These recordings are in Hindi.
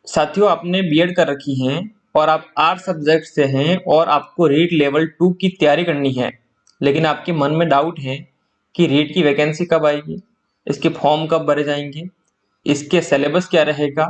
साथियों, आपने बीएड कर रखी है और आप आर्ट सब्जेक्ट से हैं और आपको रीट लेवल 2 की तैयारी करनी है, लेकिन आपके मन में डाउट है कि रीट की वैकेंसी कब आएगी, इसके फॉर्म कब भरे जाएंगे, इसके सिलेबस क्या रहेगा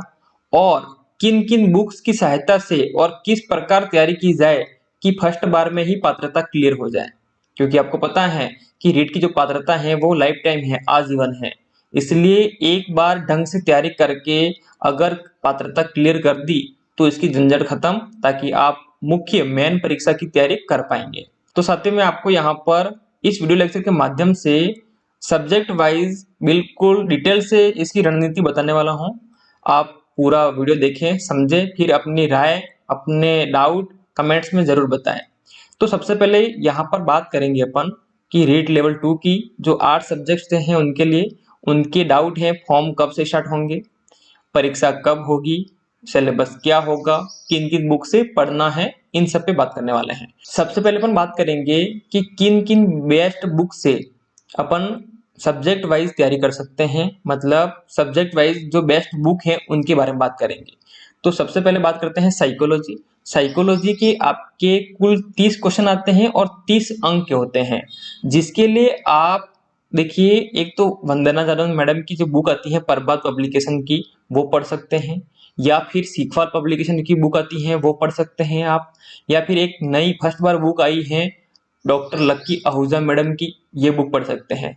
और किन किन बुक्स की सहायता से और किस प्रकार तैयारी की जाए कि फर्स्ट बार में ही पात्रता क्लियर हो जाए। क्योंकि आपको पता है कि रीट की जो पात्रता है वो लाइफ टाइम है, आजीवन है। इसलिए एक बार ढंग से तैयारी करके अगर पात्रता क्लियर कर दी तो इसकी झंझट खत्म, ताकि आप मुख्य मेन परीक्षा की तैयारी कर पाएंगे। तो साथियों, मैं आपको यहाँ पर इस वीडियो लेक्चर के माध्यम से सब्जेक्ट वाइज बिल्कुल डिटेल से इसकी रणनीति बताने वाला हूँ। आप पूरा वीडियो देखें, समझें, फिर अपनी राय, अपने डाउट कमेंट्स में जरूर बताएं। तो सबसे पहले यहाँ पर बात करेंगे अपन कि रीट लेवल 2 की जो 8 सब्जेक्ट्स हैं उनके लिए उनके डाउट है, फॉर्म कब से स्टार्ट होंगे, परीक्षा कब होगी, सिलेबस क्या होगा, किन किन बुक से पढ़ना है, इन सब पे बात करने वाले हैं। सबसे पहले अपन बात करेंगे कि किन किन बेस्ट बुक से अपन सब्जेक्ट वाइज तैयारी कर सकते हैं, मतलब सब्जेक्ट वाइज जो बेस्ट बुक है उनके बारे में बात करेंगे। तो सबसे पहले बात करते हैं साइकोलॉजी। साइकोलॉजी के आपके कुल 30 क्वेश्चन आते हैं और 30 अंक के होते हैं, जिसके लिए आप देखिए, एक तो वंदना जादव मैडम की जो बुक आती है प्रभात पब्लिकेशन की, वो पढ़ सकते हैं, या फिर सीखवाल पब्लिकेशन की बुक आती है वो पढ़ सकते हैं आप, या फिर एक नई फर्स्ट बार बुक आई है डॉक्टर लक्की आहूजा मैडम की, ये बुक पढ़ सकते हैं।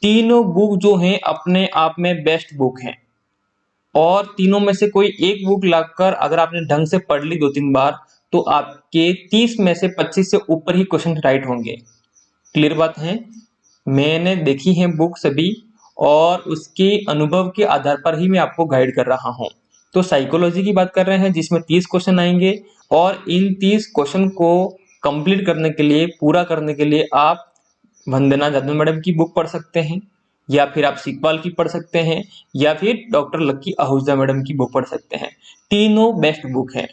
तीनों बुक जो हैं अपने आप में बेस्ट बुक हैं, और तीनों में से कोई एक बुक लाकर अगर आपने ढंग से पढ़ ली 2-3 बार तो आपके 30 में से 25 से ऊपर ही क्वेश्चन राइट होंगे। क्लियर बात है? मैंने देखी है बुक सभी, और उसके अनुभव के आधार पर ही मैं आपको गाइड कर रहा हूँ। तो साइकोलॉजी की बात कर रहे हैं जिसमें 30 क्वेश्चन आएंगे, और इन 30 क्वेश्चन को कंप्लीट करने के लिए, पूरा करने के लिए आप वंदना जादव मैडम की बुक पढ़ सकते हैं, या फिर आप सीखपाल की पढ़ सकते हैं, या फिर डॉक्टर लक्की आहूजा मैडम की बुक पढ़ सकते हैं। तीनों बेस्ट बुक है,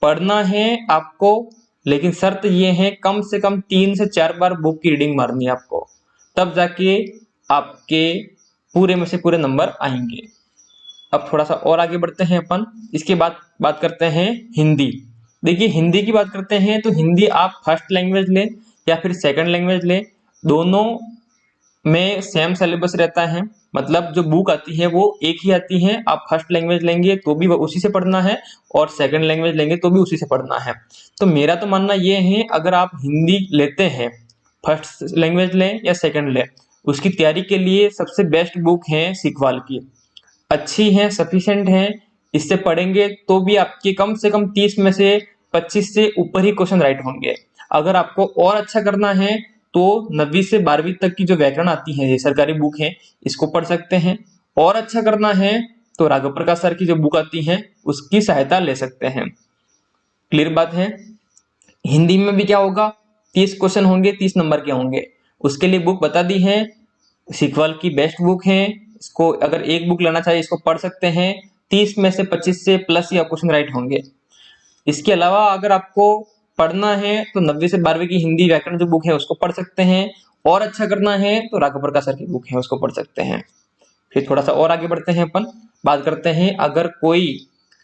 पढ़ना है आपको, लेकिन शर्त ये है कम से कम 3 से 4 बार बुक की रीडिंग मारनी है आपको, तब जाके आपके पूरे में से पूरे नंबर आएंगे। अब थोड़ा सा और आगे बढ़ते हैं अपन, इसके बाद बात करते हैं हिंदी। देखिए, हिंदी की बात करते हैं तो हिंदी आप फर्स्ट लैंग्वेज लें या फिर सेकंड लैंग्वेज लें, दोनों में सेम सिलेबस रहता है। मतलब जो बुक आती है वो एक ही आती है, आप फर्स्ट लैंग्वेज लेंगे तो भी उसी से पढ़ना है और सेकंड लैंग्वेज लेंगे तो भी उसी से पढ़ना है। तो मेरा तो मानना ये है, अगर आप हिंदी लेते हैं, फर्स्ट लैंग्वेज लें या सेकंड लें, उसकी तैयारी के लिए सबसे बेस्ट बुक है सीखवाल की। अच्छी है, सफिशिएंट है, इससे पढ़ेंगे तो भी आपके कम से कम 30 में से 25 से ऊपर ही क्वेश्चन राइट होंगे। अगर आपको और अच्छा करना है तो 9वीं से 12वीं तक की जो व्याकरण आती है, ये सरकारी बुक है, इसको पढ़ सकते हैं। और अच्छा करना है तो राघव प्रकाश सर की जो बुक आती है उसकी सहायता ले सकते हैं। क्लियर बात है? हिंदी में भी क्या होगा, 30 क्वेश्चन होंगे, 30 नंबर के होंगे। उसके लिए बुक बता दी है, सीखवाल की बेस्ट बुक है, इसको अगर एक बुक लेना चाहिए इसको पढ़ सकते हैं, 30 में से 25 से प्लस या क्वेश्चन राइट होंगे। इसके अलावा अगर आपको पढ़ना है तो 9वीं से 12वीं की हिंदी व्याकरण जो बुक है उसको पढ़ सकते हैं, और अच्छा करना है तो राघव प्रकाश सर की बुक है उसको पढ़ सकते हैं। फिर थोड़ा सा और आगे बढ़ते हैं अपन, बात करते हैं अगर कोई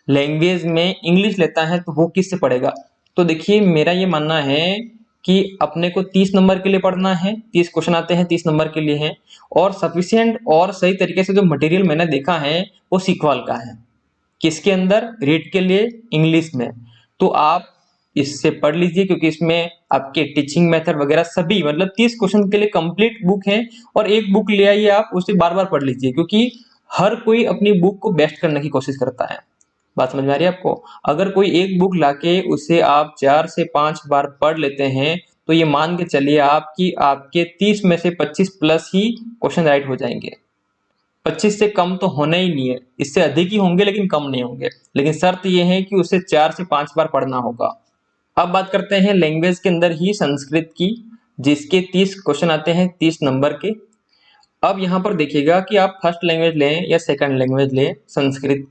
लैंग्वेज में इंग्लिश लेता है तो वो किससे पढ़ेगा। तो देखिए, मेरा ये मानना है कि अपने को 30 नंबर के लिए पढ़ना है, 30 क्वेश्चन आते हैं, 30 नंबर के लिए है, और सफिशिएंट और सही तरीके से जो मटेरियल मैंने देखा है वो सीखवाल का है। किसके अंदर? रीड के लिए इंग्लिश में। तो आप इससे पढ़ लीजिए, क्योंकि इसमें आपके टीचिंग मेथड वगैरह सभी, मतलब 30 क्वेश्चन के लिए कंप्लीट बुक है, और एक बुक ले आइए आप, उसे बार बार पढ़ लीजिए, क्योंकि हर कोई अपनी बुक को बेस्ट करने की कोशिश करता है। बात समझ में आ रही है आपको? अगर कोई एक बुक लाके उसे आप 4 से 5 बार पढ़ लेते हैं तो ये मान के चलिए आप कि आपके 30 में से 25 प्लस ही क्वेश्चन राइट हो जाएंगे। 25 से कम तो होना ही नहीं है, इससे अधिक ही होंगे लेकिन कम नहीं होंगे, लेकिन शर्त यह है कि उसे 4 से 5 बार पढ़ना होगा। अब बात करते हैं लैंग्वेज के अंदर ही संस्कृत की, जिसके 30 क्वेश्चन आते हैं, 30 नंबर के। अब यहाँ पर देखिएगा कि आप फर्स्ट लैंग्वेज लें या सेकंड लैंग्वेज लें संस्कृत,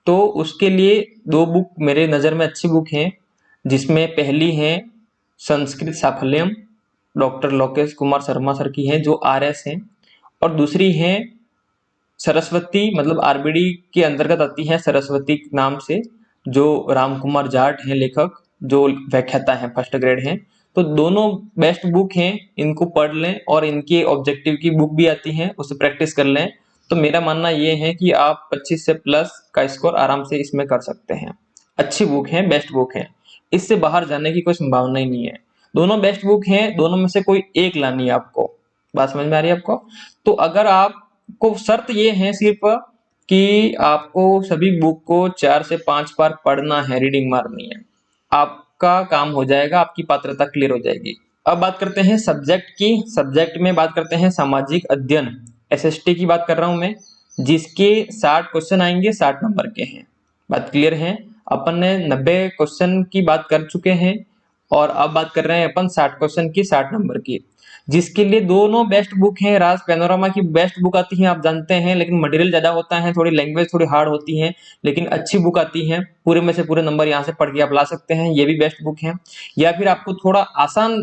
तो उसके लिए दो बुक मेरे नज़र में अच्छी बुक हैं, जिसमें पहली है संस्कृत साफल्यम, डॉक्टर लोकेश कुमार शर्मा सर की है जो RS हैं, और दूसरी है सरस्वती मतलब आरबीडी के अंतर्गत आती है सरस्वती नाम से, जो रामकुमार जाट हैं लेखक, जो व्याख्याता हैं, फर्स्ट ग्रेड हैं। तो दोनों बेस्ट बुक हैं, इनको पढ़ लें और इनके ऑब्जेक्टिव की बुक भी आती है, उसे प्रैक्टिस कर लें। तो मेरा मानना ये है कि आप 25 से प्लस का स्कोर आराम से इसमें कर सकते हैं। अच्छी बुक है, बेस्ट बुक है, इससे बाहर जाने की कोई संभावना ही नहीं है। दोनों बेस्ट बुक हैं, दोनों में से कोई एक लानी है आपको। बात समझ में आ रही है आपको? तो अगर आपको शर्त ये है सिर्फ कि आपको सभी बुक को 4 से 5 बार पढ़ना है, रीडिंग मारनी है, आपका काम हो जाएगा, आपकी पात्रता क्लियर हो जाएगी। अब बात करते हैं सब्जेक्ट की। सब्जेक्ट में बात करते हैं सामाजिक अध्ययन, एसएसटी की बात कर रहा हूं मैं, जिसके 60 क्वेश्चन आएंगे, 60 नंबर के हैं। बात क्लियर है? अपन ने 90 क्वेश्चन की बात कर चुके हैं और अब बात कर रहे हैं अपन 60 क्वेश्चन की, 60 नंबर की, जिसके लिए दोनों बेस्ट बुक हैं। राज पैनोरामा की बेस्ट बुक आती है, आप जानते हैं, लेकिन मटेरियल ज्यादा होता है, थोड़ी लैंग्वेज थोड़ी हार्ड होती है, लेकिन अच्छी बुक आती है। पूरे में से पूरे नंबर यहाँ से पढ़ के आप ला सकते हैं, ये भी बेस्ट बुक है। या फिर आपको थोड़ा आसान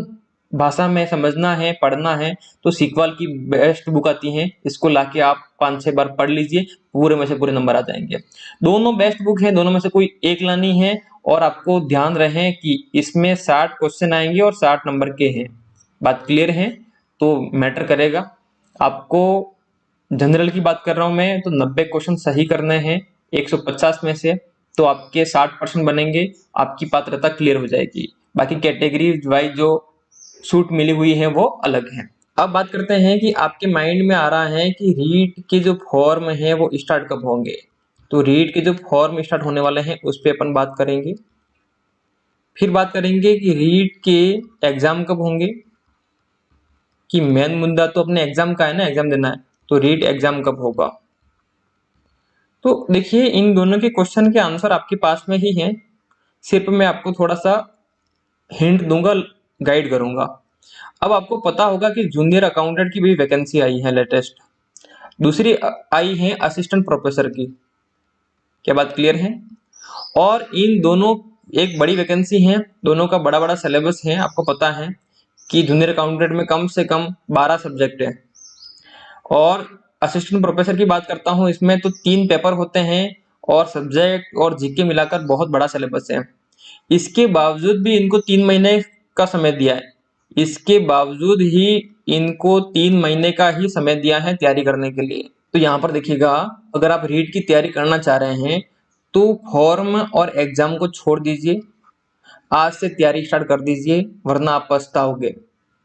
भाषा में समझना है, पढ़ना है, तो सीकवाल की बेस्ट बुक आती है, इसको लाके आप 5-6 बार पढ़ लीजिए, पूरे में से पूरे नंबर आ जाएंगे। दोनों बेस्ट बुक है, दोनों में से कोई एक लानी है। और आपको ध्यान रहे कि इसमें 60 क्वेश्चन आएंगे और 60 नंबर के हैं। बात क्लियर है? तो मैटर करेगा। आपको जनरल की बात कर रहा हूं मैं, तो 90 क्वेश्चन सही करने हैं 150 में से, तो आपके 60% बनेंगे, आपकी पात्रता क्लियर हो जाएगी। बाकी कैटेगरी वाइज जो छूट मिली हुई है वो अलग है। अब बात करते हैं कि आपके माइंड में आ रहा है कि रीट के जो फॉर्म है वो स्टार्ट कब होंगे। तो रीट के जो फॉर्म स्टार्ट होने वाले हैं उस पर अपन बात करेंगे। फिर बात करेंगे कि रीट के एग्जाम कब होंगे, कि मेन मुद्दा तो अपने एग्जाम का है ना, एग्जाम देना है, तो रीट एग्जाम कब होगा। तो देखिए, इन दोनों के क्वेश्चन के आंसर आपके पास में ही हैं, सिर्फ मैं आपको थोड़ा सा हिंट दूंगा, गाइड करूंगा। अब आपको पता होगा कि जूनियर अकाउंटेंट की भी वैकेंसी आई है लेटेस्ट, दूसरी आई है असिस्टेंट प्रोफेसर की। क्या बात क्लियर है? और इन दोनों एक बड़ी वैकेंसी है, दोनों का बड़ा बड़ा सिलेबस है। आपको पता है कि जूनियर अकाउंटेंट में कम से कम 12 सब्जेक्ट है, और असिस्टेंट प्रोफेसर की बात करता हूं, इसमें तो 3 पेपर होते हैं और सब्जेक्ट और जीके मिलाकर बहुत बड़ा सिलेबस है। इसके बावजूद भी इनको 3 महीने का समय दिया है, इसके बावजूद ही इनको 3 महीने का ही समय दिया है तैयारी करने के लिए। तो यहाँ पर देखिएगा, अगर आप रीट की तैयारी करना चाह रहे हैं तो फॉर्म और एग्जाम को छोड़ दीजिए, आज से तैयारी स्टार्ट कर दीजिए, वरना आप पछताओगे।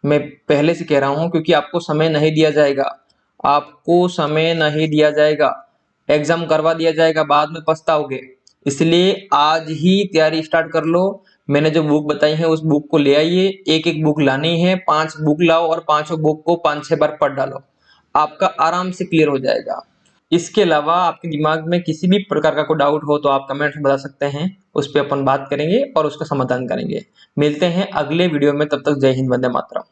मैं पहले से कह रहा हूं, क्योंकि आपको समय नहीं दिया जाएगा, आपको समय नहीं दिया जाएगा, एग्जाम करवा दिया जाएगा, बाद में पछताओगे। इसलिए आज ही तैयारी स्टार्ट कर लो। मैंने जो बुक बताई है उस बुक को ले आइए, एक एक बुक लानी है, 5 बुक लाओ और 5 बुक को 5-6 बार पढ़ डालो, आपका आराम से क्लियर हो जाएगा। इसके अलावा आपके दिमाग में किसी भी प्रकार का कोई डाउट हो तो आप कमेंट में बता सकते हैं, उस पर अपन बात करेंगे और उसका समाधान करेंगे। मिलते हैं अगले वीडियो में, तब तक जय हिंद, वंदे मातरम।